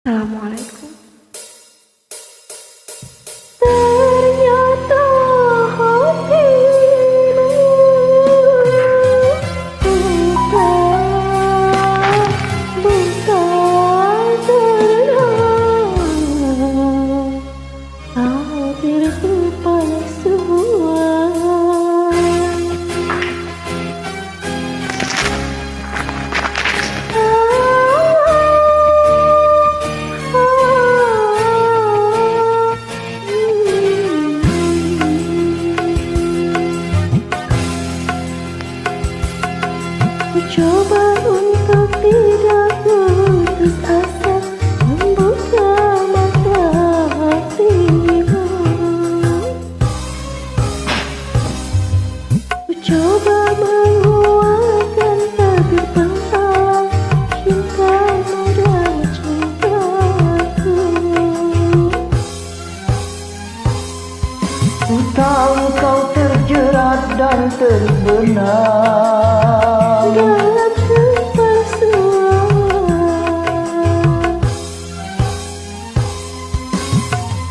Assalamualaikum. Ternyata hatimu bukan terang, hadirku paling semua. Coba untuk tidak putus asa, membuka mata hatimu. Coba menguatkan tabir penghalang cintamu dan cintaku. Ku tahu kau terjerat dan terbenam dalam kepalsuan.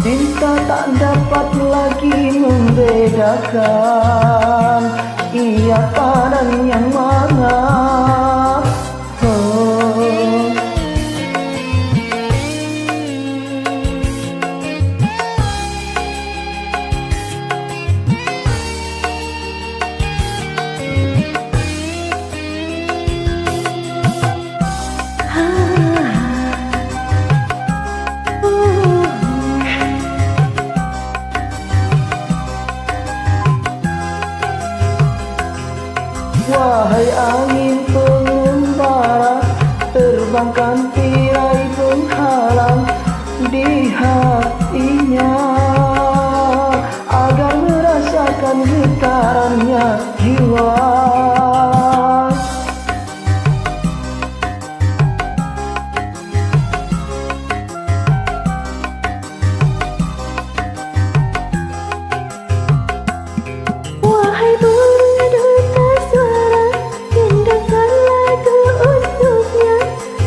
Cinta tak dapat lagi membedakan siapa dan yang mana. Wahai angin pengembara, terbangkan tirai penghalang di hatinya, agar merasakan getarannya jiwa. Wahai burung duta suara, indahkan lagu untuknya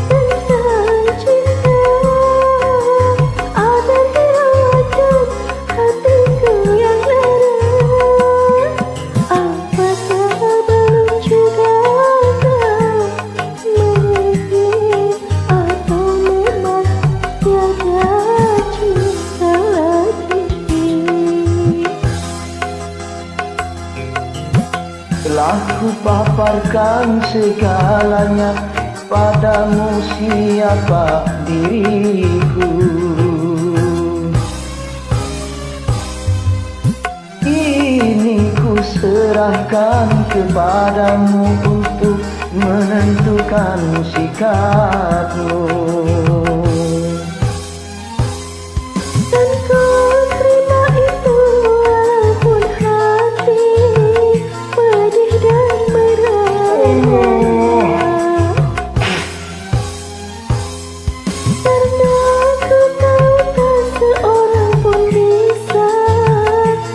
tentang cinta, agar terawatkan hatiku yang lara. Apakah belum juga kau mengerti, atau memang tiada cinta lagi? Telah ku paparkan segalanya padamu, siapa diriku. Kini ku serahkan kepadamu untuk menentukan sikapmu. Dan kau terima itu walaupun hati pedih dan merana. Karena ku tahu tak seorang pun bisa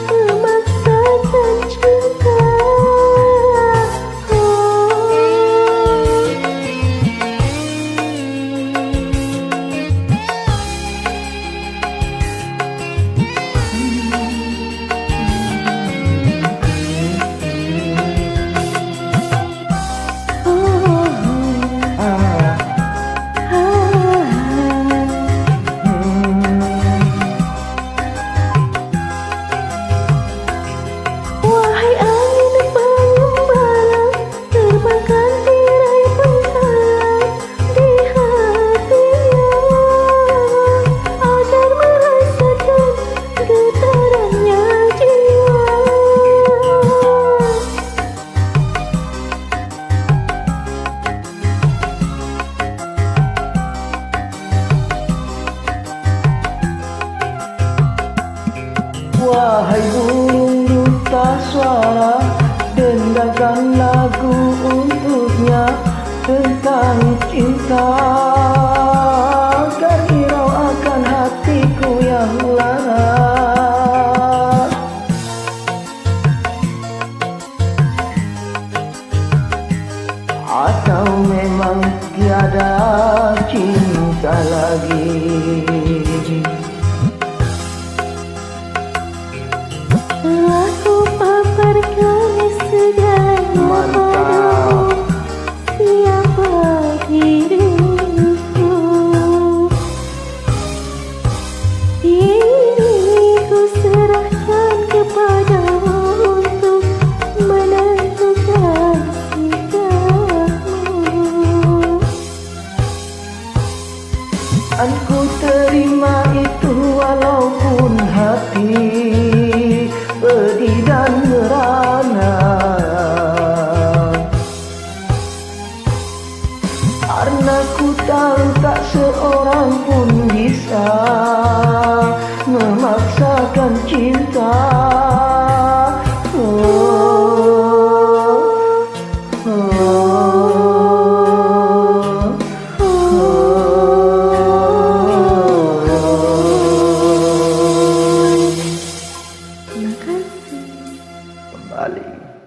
memaksakan cinta. Wahai angin pengembara, terbangkan tirai penghalang di hatinya, agar merasakan getarannya jiwa. Wahai burung duta suara, dendangkan lagu untuknya tentang cinta, agar hirau akan hatiku yang lara. Atau memang tiada cinta susah lagi. Telah ku paparkan segalanya padamu, siapa diriku. Ini ku serahkan kepadamu untuk menentukan sikapmu. Aku terima itu walaupun hati pedih dan merana, karena ku tahu tak seorang pun bisa memaksakan cinta. Terima kasih. Kembali.